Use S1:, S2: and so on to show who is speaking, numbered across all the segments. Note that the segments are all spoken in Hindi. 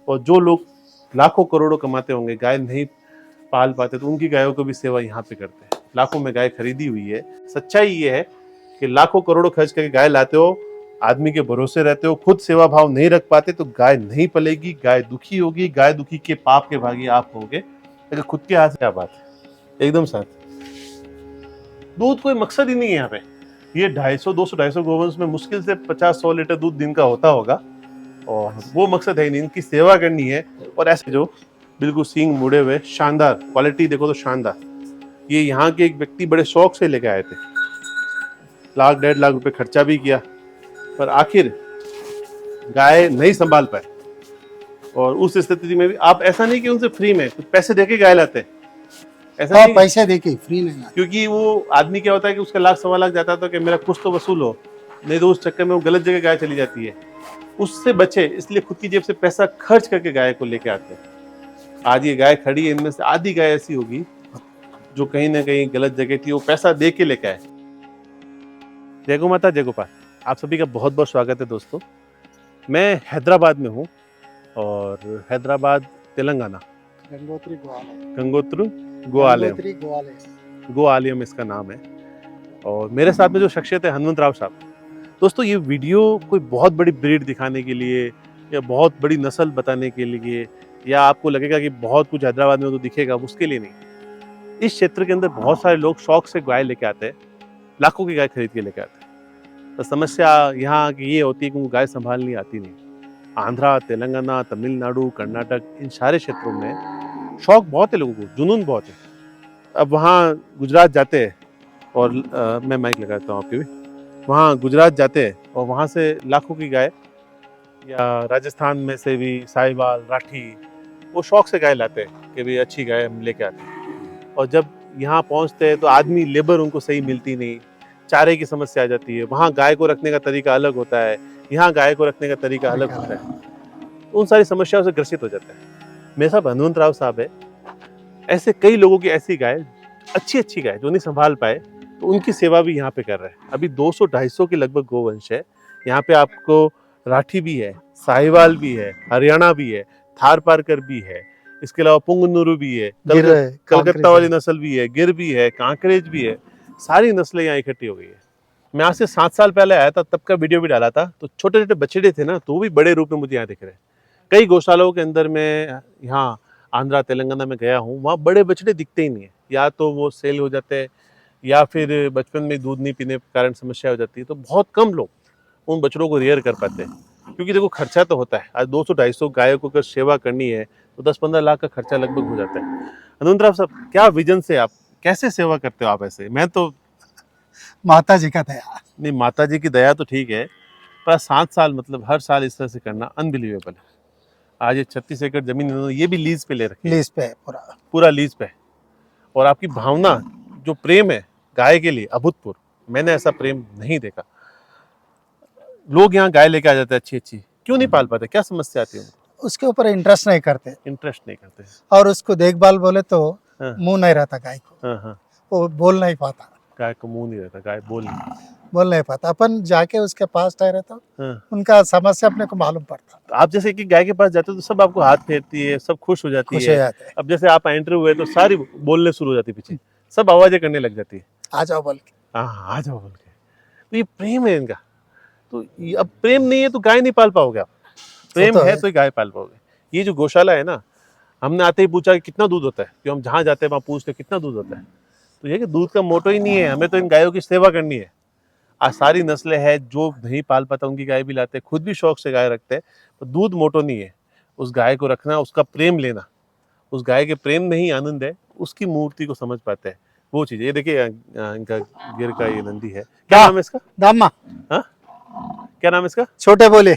S1: और जो लोग लाखों करोड़ों कमाते होंगे, गाय नहीं पाल पाते, तो उनकी गायों को भी सेवा यहाँ पे करते हैं। लाखों में गाय खरीदी हुई है। सच्चाई ये है कि लाखों करोड़ों खर्च करके गाय लाते हो, आदमी के भरोसे रहते हो, खुद सेवा भाव नहीं रख पाते, तो गाय नहीं पलेगी, गाय दुखी होगी, गाय दुखी के पाप के भागी आप होगे। अगर खुद के हाथ से क्या बात है, एकदम साथ। दूध कोई मकसद ही नहीं है यहाँ पे। ये 250 गोवंश में मुश्किल से 50-100 लीटर दूध दिन का होता होगा, और वो मकसद है नहीं, इनकी सेवा करनी है। और ऐसे जो बिल्कुल सींग मुड़े हुए, शानदार क्वालिटी देखो तो शानदार। ये यहाँ के एक व्यक्ति बड़े शौक से लेके आए थे, 1-1.5 लाख रुपए खर्चा भी किया, पर आखिर गाय नहीं संभाल पाए। और उस स्थिति में भी आप ऐसा नहीं कि उनसे फ्री में, कुछ पैसे देके गाय लाते हैं, ऐसा नहीं,
S2: पैसे देके फ्री नहीं।
S1: क्योंकि वो आदमी क्या होता है कि उसका 1-1.25 लाख जाता था कि मेरा कुछ तो वसूल हो, नहीं तो उस चक्कर में वो गलत जगह गाय चली जाती है। उससे बचे इसलिए खुद की जेब से पैसा खर्च करके गाय को लेके आते हैं। आज ये गाय खड़ी है, इनमें से आधी गाय ऐसी होगी जो कहीं ना कहीं गलत जगह थी, वो पैसा दे के लेके आए। जय गो माता, जय गोपाल। आप सभी का बहुत बहुत स्वागत है दोस्तों। मैं हैदराबाद में हूँ, और हैदराबाद तेलंगाना, गंगोत्री गोआलयम इसका नाम है। और मेरे साथ में जो शख्सियत है हनुमंत राव साहब। दोस्तों ये वीडियो कोई बहुत बड़ी ब्रीड दिखाने के लिए या बहुत बड़ी नस्ल बताने के लिए, या आपको लगेगा कि बहुत कुछ हैदराबाद में तो दिखेगा, उसके लिए नहीं। इस क्षेत्र के अंदर बहुत सारे लोग शौक से गाय लेके आते हैं, लाखों की गाय खरीद के लेके आते हैं। तो समस्या यहाँ की ये होती है कि उनको गाय संभालनी आती नहीं। आंध्रा, तेलंगाना, तमिलनाडु, कर्नाटक, इन सारे क्षेत्रों में शौक बहुत है लोगों को, जुनून बहुत है। अब वहाँ गुजरात जाते हैं, और मैं माइक लगाता हूँ आपके भी, वहाँ गुजरात जाते हैं और वहाँ से लाखों की गाय, या राजस्थान में से भी साहिवाल, राठी, वो शौक से गाय लाते हैं कि भाई अच्छी गाय हम लेके आते हैं। और जब यहाँ पहुँचते हैं तो आदमी, लेबर उनको सही मिलती नहीं, चारे की समस्या आ जाती है। वहाँ गाय को रखने का तरीका अलग होता है, यहाँ गाय को रखने का तरीका अलग होता है, उन सारी समस्याओं से ग्रसित हो जाता है। मेरे साथ हनुमंत राव साहब है। ऐसे कई लोगों की ऐसी गाय, अच्छी गाय जो नहीं संभाल पाए, तो उनकी सेवा भी यहाँ पे कर रहे हैं। अभी 200-250 के लगभग गोवंश है यहाँ पे। आपको राठी भी है, साहिवाल भी है, हरियाणा भी है, थार पारकर भी है, इसके अलावा पुंगनुरु भी है, कलकत्ता वाली नस्ल भी है, गिर भी है, कांकरेज भी है। सारी नस्लें यहाँ इकट्ठी हो गई है। मैं आज से 7 साल पहले आया था, तब का वीडियो भी डाला था, तो छोटे छोटे बछड़े थे ना, तो वो भी बड़े रूप में मुझे यहाँ दिख रहे हैं। कई गौशालाओं के अंदर मैं यहाँ आंध्रा, तेलंगाना में गया हूँ, वहाँ बड़े बछड़े दिखते ही नहीं है। या तो वो सेल हो जाते हैं, या फिर बचपन में दूध नहीं पीने के कारण समस्या हो जाती है। तो बहुत कम लोग उन बछड़ों को रियर कर पाते हैं, क्योंकि देखो खर्चा तो होता है। आज 200-250 गायों को अगर सेवा करनी है तो 10-15 लाख का खर्चा लगभग हो जाता है। हनुमंत राव साहब, क्या विजन से आप कैसे सेवा करते हो आप ऐसे? मैं तो
S2: माता जी का दया।
S1: नहीं, माता जी की दया तो ठीक है, पर 7 साल मतलब हर साल इस तरह से करना अनबिलीवेबल है। आज ये 36 एकड़ जमीन इन्होंने ये भी लीज पे ले रखी है,
S2: लीज पे
S1: पूरा लीज पे। और आपकी भावना, जो प्रेम है गाय के लिए, अभूतपूर्व। मैंने ऐसा प्रेम नहीं देखा। लोग यहाँ गाय लेके आ जाते हैं अच्छी, क्यों नहीं पाल पाते? क्या समस्या आती है?
S2: उसके ऊपर इंटरेस्ट नहीं करते,
S1: और
S2: उसको देखभाल बोले तो मुंह नहीं रहता गाय को।
S1: हाँ।
S2: वो बोल नहीं पाता,
S1: गाय को मुंह नहीं रहता, गाय बोल
S2: नहीं पाता। अपन जाके उसके पास ठहरे तो
S1: हाँ।
S2: उनका समस्या अपने को मालूम पड़ता।
S1: तो आप जैसे कि गाय के पास जाते हो तो सब आपको हाथ फेरती है, सब खुश हो जाती है। अब जैसे आप एंटर हुए तो सारी बोलने शुरू हो जाती है, पीछे सब आवाजें करने लग जाती है,
S2: आ जाओ बोल के।
S1: हाँ, आ जाओ बोल के। तो ये प्रेम है इनका। तो अब प्रेम नहीं है तो गाय नहीं पाल पाओगे आप। प्रेम है तो गाय पाल पाओगे। ये जो गौशाला है ना, हमने आते ही पूछा कि कितना दूध होता है, क्योंकि हम जहाँ जाते हैं वहाँ पूछते हैं कितना दूध होता है। तो ये कि दूध का मोटो ही नहीं है, हमें तो इन गायों की सेवा करनी है। आज सारी नस्लें हैं, जो नहीं पाल पाता उनकी गाय भी लाते हैं, खुद भी शौक से गाय रखते हैं, तो दूध मोटो नहीं है। उस गाय को रखना, उसका प्रेम लेना, उस गाय के प्रेम में ही आनंद है, उसकी मूर्ति को समझ पाते हैं, वो चीज। ये देखिए इनका गिर का ये नंदी है, क्या नाम है इसका?
S2: दामा।
S1: हाँ, क्या नाम है इसका?
S2: छोटे बोले।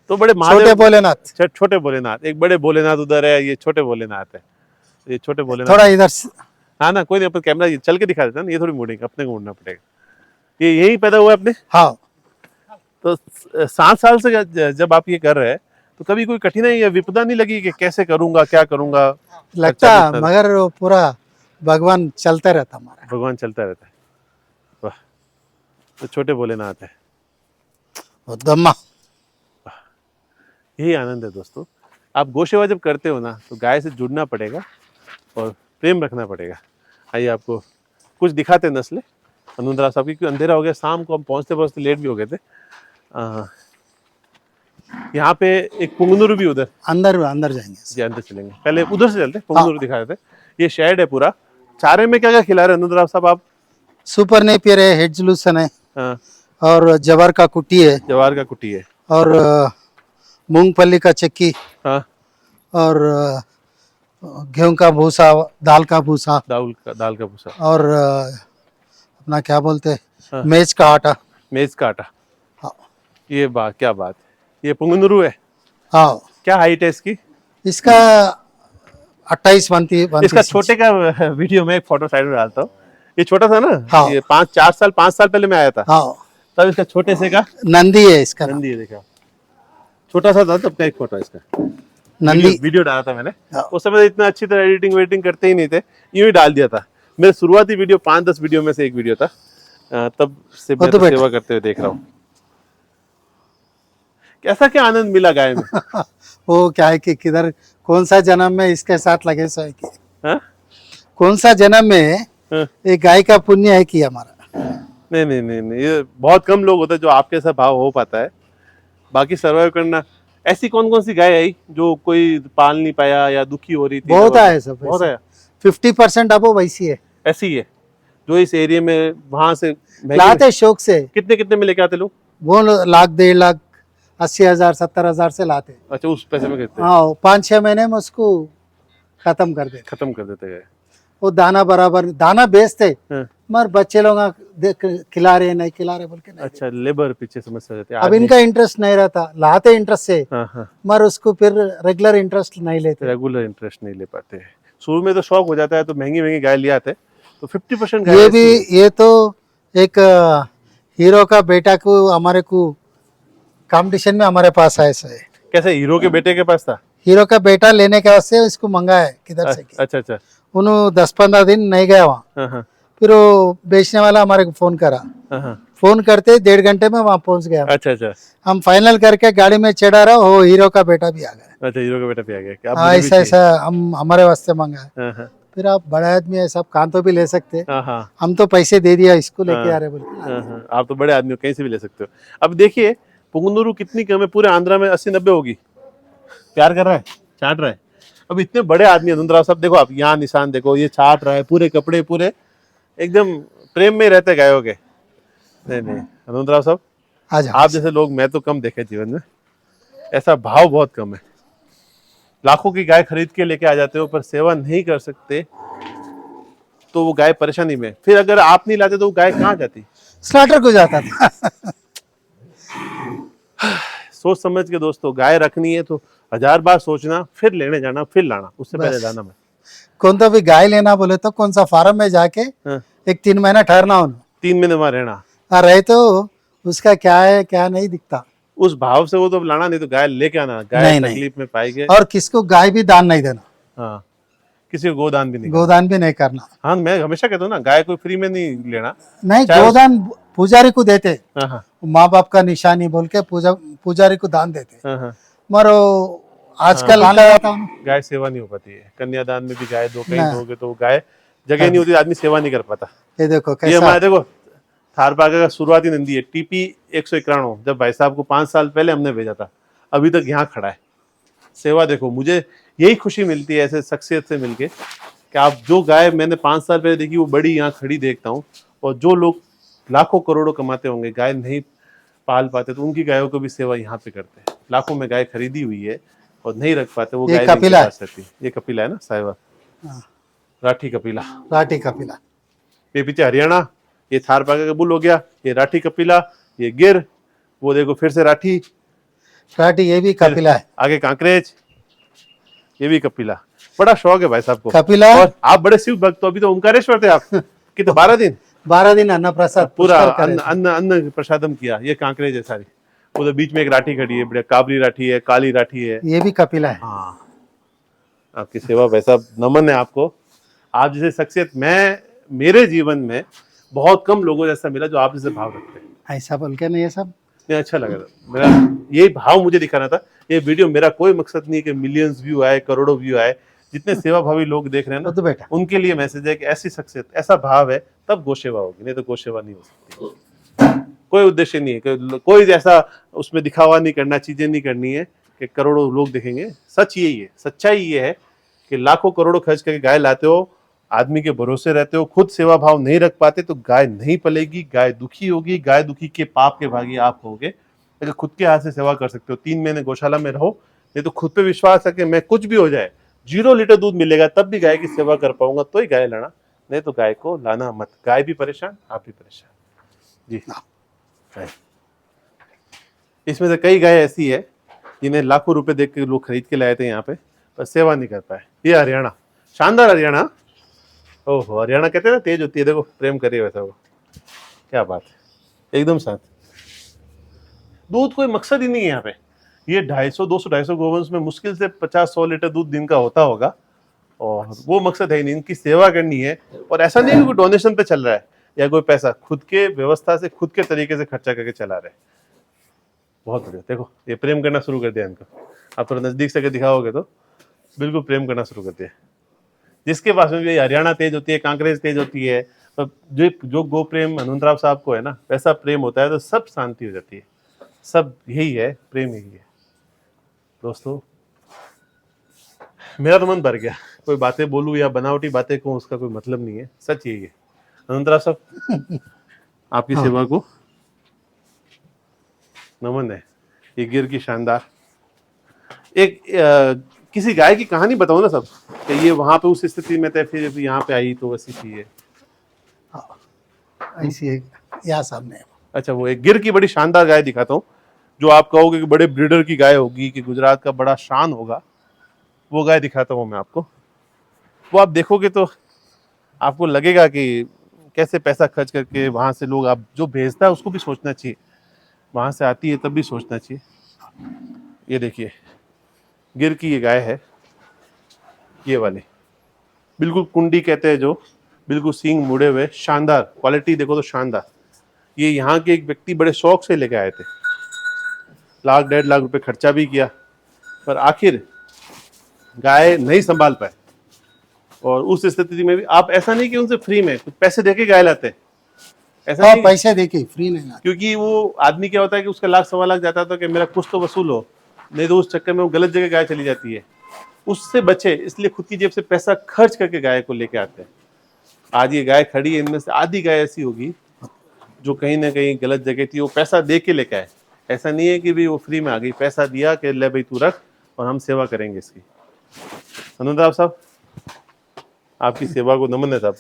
S1: तो बड़े
S2: छोटे भोलेनाथ।
S1: छोटे भोलेनाथ, एक बड़े भोलेनाथ उधर है, ये छोटे भोलेनाथ है। ये छोटे भोलेनाथ
S2: थोड़ा इधर से।
S1: हाँ ना, कोई नहीं, अपन कैमरा चल के दिखा देता ना, ये थोड़ी मुड़ेंगे, अपने को मुड़ना पड़ेगा। ये यही पैदा हुआ अपने?
S2: हाँ।
S1: तो 7 साल से जब आप ये कर रहे हैं, तो कभी कोई कठिनाई या विपदा नहीं लगी कि कैसे करूंगा, क्या करूंगा?
S2: लगता, मगर वो पूरा भगवान चलता रहता, हमारा
S1: भगवान चलता रहता है। वाह, तो छोटे भोलेनाथ है।
S2: दम्मा।
S1: यही आनंद है दोस्तों। आप गौ सेवा जब करते हो ना तो गाय से जुड़ना पड़ेगा और प्रेम रखना पड़ेगा। आइए आपको कुछ दिखाते नस्लें हनुमंतराव साहब की, क्योंकि अंधेरा हो गया, शाम को हम पहुंचते पहुंचते लेट भी हो गए थे। यहाँ पे एक पुंगनुरु भी उधर,
S2: अंदर अंदर जाएंगे।
S1: जी अंदर चलेंगे, पहले उधर से चलते, पुंगनुरु दिखा रहे थे। ये शेड है पूरा। चारे में क्या क्या खिला रहे हैं हनुमंतराव साहब आप?
S2: सुपर नेपियर है, हेडलूसन है,
S1: हाँ,
S2: और जवार का कुट्टी है,
S1: जवार का कुटी है,
S2: और मूंगफली का चक्की,
S1: हाँ,
S2: और गेहूं का भूसा, दाल का भूसा,
S1: दाल का भूसा,
S2: और अपना क्या बोलते हैं,
S1: हाँ।
S2: मेज का आटा।
S1: मेज का आटा।
S2: हाँ
S1: ये बात, क्या बात है। ये पुंगनुरु है।
S2: हाँ,
S1: क्या हाइट है इसकी?
S2: इसका 28 बनती।
S1: इसका छोटे का वीडियो में एक फोटो साइड में डालता हूँ। ये छोटा था ना,
S2: हाँ।
S1: ये 5 साल पहले मैं आया था,
S2: हाँ,
S1: तब इसका छोटे से का
S2: नंदी है इसका।
S1: नंदी है, देखा छोटा सा था तब का एक फोटो है इसका।
S2: नंदी
S1: वीडियो डाला था मैंने।
S2: हाँ।
S1: उस समय इतना अच्छी तरह एडिटिंग वेडिटिंग करते ही नहीं थे, यूं ही डाल दिया था। मेरे शुरुआती वीडियो 5-10 वीडियो में से एक वीडियो था, तब से मैं तो सेवा करते हुए देख रहा हूँ। कैसा क्या आनंद मिला गाय में।
S2: वो क्या है कि किधर कौन सा जन्म में इसके साथ लगे सो है कि
S1: हाँ?
S2: कौन सा जन्म में
S1: हाँ।
S2: एक गाय का पुण्य है कि हमारा।
S1: नहीं नहीं नहीं नहीं, ये बहुत कम लोग होते हैं जो आपके साथ भाव हो पाता है। बाकी सर्वाइव करना। ऐसी कौन कौन सी गाय आई जो कोई पाल नहीं पाया या दुखी हो रही थी?
S2: बहुत आए सब,
S1: बहुत आया।
S2: 50% अब वैसी है,
S1: ऐसी है जो इस एरिया में वहां से
S2: लाते शौक से।
S1: कितने कितने में लेके आते लोग?
S2: वो लाख 1.5 लाख 80,000 70,000 से लाते।
S1: अच्छा, उस पैसे में खरीदते?
S2: हाँ, 5-6 महीने में उसको खत्म कर देते।
S1: खत्म कर देते गए।
S2: वो दाना बराबर दाना बेचते,
S1: हाँ।
S2: मगर बच्चे लोग खिला रहे नहीं खिला रहे बोल के नहीं।
S1: अच्छा, लेबर पीछे समस्या रहती है।
S2: अब इनका इंटरेस्ट नहीं रहता, लाते इंटरेस्ट से,
S1: हाँ हाँ,
S2: मगर उसको फिर रेगुलर इंटरेस्ट नहीं लेते।
S1: रेगुलर इंटरेस्ट नहीं ले पाते। शुरू में तो शौक हो जाता है तो महंगी महंगी गाय ले आते, तो 50%
S2: ये भी, ये तो एक हीरो का बेटा को हमारे को कंपटीशन में हमारे पास आया है।
S1: कैसे? हीरो के बेटे के पास था?
S2: हीरो का बेटा लेने के वास्ते इसको मंगा है किधर से।
S1: अच्छा अच्छा।
S2: उन्होंने 10-15 दिन नहीं गया वहाँ।
S1: हाँ हाँ,
S2: फिर वो बेचने वाला हमारे को फोन करा,
S1: हाँ हाँ।
S2: फोन करते 1.5 घंटे में वहाँ पहुंच गया।
S1: अच्छा अच्छा।
S2: हम फाइनल करके गाड़ी में चढ़ा रहा, हो हीरो का बेटा भी आ गया।
S1: अच्छा, हीरो का बेटा भी आ गया क्या?
S2: हाँ, ऐसा ऐसा हम हमारे वास्ते मंगा है।
S1: हाँ हाँ
S2: फिर आप बड़े आदमी है, सब कान तो भी ले सकते,
S1: हाँ हाँ
S2: हम तो पैसे दे दिया इसको लेके आ रहे बोल के।
S1: हाँ हाँ, आप तो बड़े आदमी हो, कहीं से भी ले सकते हो। अब देखिए पुंगनुरु कितनी कम है, पूरे आंध्रा में 80-90 होगी। प्यार कर रहा है, चाट रहा है। अब इतने बड़े आदमी हनुमंतराव साहब, देखो आप यहाँ निशान देखो, ये चाट रहा है, पूरे कपड़े पूरे एकदम प्रेम में रहते गायों के। नहीं नहीं हनुमंतराव साहब, आप जैसे लोग मैं तो कम देखे जीवन में, ऐसा भाव बहुत कम है। लाखों की गाय खरीद के लेके आ जाते हो पर सेवा नहीं कर सकते तो वो गाय परेशानी में। फिर अगर आप नहीं लाते तो वो गाय कहाँ जाती?
S2: स्लाटर को जाता था।
S1: सोच समझ के दोस्तों, गाय रखनी है तो 1000 बार सोचना, फिर लेने जाना, फिर लाना, उससे पहले लाना मत।
S2: कौन तो भी गाय लेना बोले तो कौन सा फार्म में जाके
S1: हाँ।
S2: एक 3 महीना ठहरना हो,
S1: 3 महीने वहां रहना,
S2: रहे तो उसका क्या है क्या नहीं दिखता।
S1: उस भाव से वो तो लाना, नहीं तो गाय लेके आना। गाय तकलीफ में पाएगी।
S2: और किसको गाय भी दान नहीं देना।
S1: हाँ, किसी को गोदान भी नहीं,
S2: गोदान भी नहीं करना।
S1: हाँ, मैं हमेशा कहता हूँ ना, गाय कोई फ्री में नहीं लेना।
S2: नहीं, गोदान पुजारी को देते,
S1: हाँ हाँ
S2: माँ बाप का निशानी बोल के पुजारी को दान देते।
S1: हाँ हाँ।
S2: मगर आजकल
S1: गाय सेवा नहीं हो पाती है। कन्यादान में भी गाय दो, कहीं दोगे तो गाय जगह नहीं होती, आदमी सेवा नहीं कर पाता।
S2: ये देखो
S1: ये हमारे देखो थारपागा का शुरुआती नंदी है, टीपी 191। जब भाई साहब को 5 साल पहले हमने भेजा था, अभी तक यहाँ खड़ा है। सेवा देखो, मुझे यही खुशी मिलती है ऐसे शख्सियत से मिलके कि आप जो गाय मैंने 5 साल पहले देखी वो बड़ी यहाँ खड़ी देखता हूँ। और जो लोग लाखों करोड़ों कमाते होंगे, गाय नहीं पाल पाते, तो उनकी गायों को भी सेवा यहाँ पे करते हैं। लाखों में गाय खरीदी हुई है और नहीं रख पाते, वो गाय
S2: कपिला
S1: रहती है। ये कपिला है ना साहिबा, राठी कपिला।
S2: राठी कपिला।
S1: ये पीछे हरियाणा, ये थारपागा का बुल हो गया, ये राठी कपिला, ये गिर, वो देखो फिर से राठी,
S2: ये भी कपिला है।
S1: आगे कांकरेज, ये भी कपिला। बड़ा शौक है भाई साहब को
S2: कपिला।
S1: और आप बड़े शिव भक्त हो। अभी तो ओंकारेश्वर थे आप कितने 12 दिन
S2: अन्न प्रसाद
S1: पूरा अन्न प्रसादम किया। ये कांकरेज है सारी। उधर बीच में एक राठी खड़ी है, बढ़िया काबरी राठी है, काली राठी है,
S2: ये भी कपिला है।
S1: हाँ, आपकी सेवा भाई साहब, नमन है आपको। आप जैसे शख्सियत मैं मेरे जीवन में बहुत कम लोगों जैसा मिला जो आप जैसे भाव रखते हैं।
S2: ऐसा बोल के नहीं, ये सब
S1: नहीं, अच्छा लगा। मेरा यही भाव मुझे दिखाना था ये वीडियो मेरा कोई मकसद नहीं है कि मिलियंस व्यू आए, करोड़ों व्यू आए। जितने सेवा भावी लोग देख रहे हैं
S2: वद्दु
S1: ना,
S2: बेटा
S1: उनके लिए मैसेज है कि ऐसी शख्सियत, ऐसा भाव है तब गोसेवा होगी, नहीं तो गोसेवा नहीं हो सकती। कोई उद्देश्य नहीं है, कोई ऐसा उसमें दिखावा नहीं करना, चीजें नहीं करनी है कि करोड़ों लोग देखेंगे। सच यही है, सच्चाई ये है कि लाखों करोड़ों खर्च करके गाय लाते हो, आदमी के भरोसे रहते हो, खुद सेवा भाव नहीं रख पाते तो गाय नहीं पलेगी, गाय दुखी होगी, गाय दुखी के पाप के भागी आप होगे। अगर खुद के हाथ से सेवा कर सकते हो, 3 महीने गौशाला में रहो, नहीं तो खुद पे विश्वास है कि मैं कुछ भी हो जाए 0 लीटर दूध मिलेगा तब भी गाय की सेवा कर पाऊंगा, तो ही गाय लाना, नहीं तो गाय को लाना मत। गाय भी परेशान, आप भी परेशान जी। इसमें से कई गाय ऐसी है जिन्हें लाखों रुपए देख के लोग खरीद के लाए थे यहाँ पे, पर सेवा नहीं कर पाए। ये हरियाणा, शानदार हरियाणा। ओहो, हरियाणा कहते हैं ना तेज होती है, देखो प्रेम करे वैसा वो, क्या बात है, एकदम शांत। दूध कोई मकसद ही नहीं है यहाँ पे। ये 250 250 गोवंश में मुश्किल से 50-100 लीटर दूध दिन का होता होगा, और वो मकसद है ही नहीं, इनकी सेवा करनी है। और ऐसा नहीं है कि कोई डोनेशन पे चल रहा है या कोई पैसा, खुद के व्यवस्था से, खुद के तरीके से खर्चा करके चला रहे हैं। बहुत बढ़िया, देखो ये प्रेम करना शुरू कर दिया इनको। आप थोड़ा नजदीक से दिखाओगे तो बिल्कुल प्रेम करना शुरू कर दिया। जिसके पास में भी हरियाणा तेज होती है, कांकरेज तेज होती है, तो जो गो प्रेम हनुमंतराव साहब को है ना, वैसा प्रेम होता है तो सब शांति हो जाती है। सब यही है, प्रेम यही है दोस्तों। मेरा तो मन भर गया, कोई बातें बोलूं या बनावटी बातें कहूं उसका कोई मतलब नहीं है, सच यही है। हनुमंतराव साहब आपकी सेवा को नमन है। ये गिर की शानदार एक किसी गाय की कहानी बताओ ना सब, कि ये वहां पे उस स्थिति में थे, फिर यहाँ पे आई तो वैसी थी ये।
S2: ऐसी है यहाँ सामने।
S1: अच्छा, वो एक गिर की बड़ी शानदार गाय दिखाता हूँ, जो आप कहोगे कि बड़े ब्रीडर की गाय होगी, कि गुजरात का बड़ा शान होगा, वो गाय दिखाता हूँ मैं आपको। वो आप देखोगे तो आपको लगेगा कि कैसे पैसा खर्च करके वहां से लोग, आप जो भेजता है उसको भी सोचना चाहिए, वहां से आती है तब भी सोचना चाहिए। ये देखिए, गिर की ये गाय है, ये वाली बिल्कुल कुंडी कहते हैं जो, बिल्कुल सींग मुड़े हुए, शानदार क्वालिटी देखो तो शानदार। ये यहाँ के एक व्यक्ति बड़े शौक से लेके आए थे, 1-1.5 लाख रुपए खर्चा भी किया, पर आखिर गाय नहीं संभाल पाए। और उस स्थिति में भी आप, ऐसा नहीं कि उनसे फ्री में, कुछ पैसे देके गाय लाते, ऐसा नहीं,
S2: पैसे देके फ्री नहीं लाते।
S1: क्योंकि वो आदमी क्या होता है कि उसका 1-1.25 लाख जाता था कि मेरा कुछ तो वसूल हो, नहीं तो उस चक्कर में वो गलत जगह गाय चली जाती है। उससे बचे, इसलिए खुद की जेब से पैसा खर्च करके गाय को लेके आते हैं। आज ये गाय खड़ी है, इनमें से आधी गाय ऐसी होगी जो कहीं ना कहीं गलत जगह थी, वो पैसा दे के लेके आए। ऐसा नहीं है कि भी वो फ्री में आ गई, पैसा दिया कि ले भाई तू रख और हम सेवा करेंगे इसकी। हनुमंतराव साहब आपकी सेवा को नमन है साहब।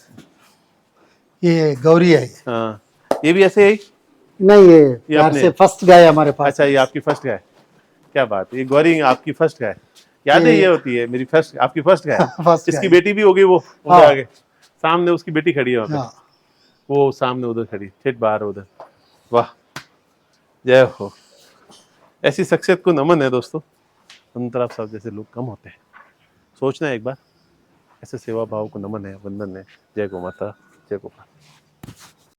S2: ये गौरी है।
S1: हाँ, ये भी ऐसे ही
S2: नहीं, ये यार
S1: अपने
S2: से फर्स्ट गाय हमारे पास।
S1: अच्छा, ये आपकी फर्स्ट गाय, क्या बात है, ये गौरी आपकी फर्स्ट गाय, याद है ये होती है मेरी फर्स्ट, आपकी फर्स्ट गाय।
S2: फर्स्ट
S1: इसकी
S2: गाय।
S1: बेटी भी होगी, वो उधर
S2: हाँ।
S1: आगे सामने उसकी बेटी खड़ी है वहाँ पे,
S2: हाँ।
S1: वो सामने उधर खड़ी, ठेठ बाहर उधर। वाह, जय हो। ऐसी शख्सियत को नमन है दोस्तों। हनुमंतराव साहब जैसे लोग कम होते हैं, सोचना है एक बार, ऐसे सेवा भाव को नमन है, वंदन है। जय गौ माता, जय गोपाल।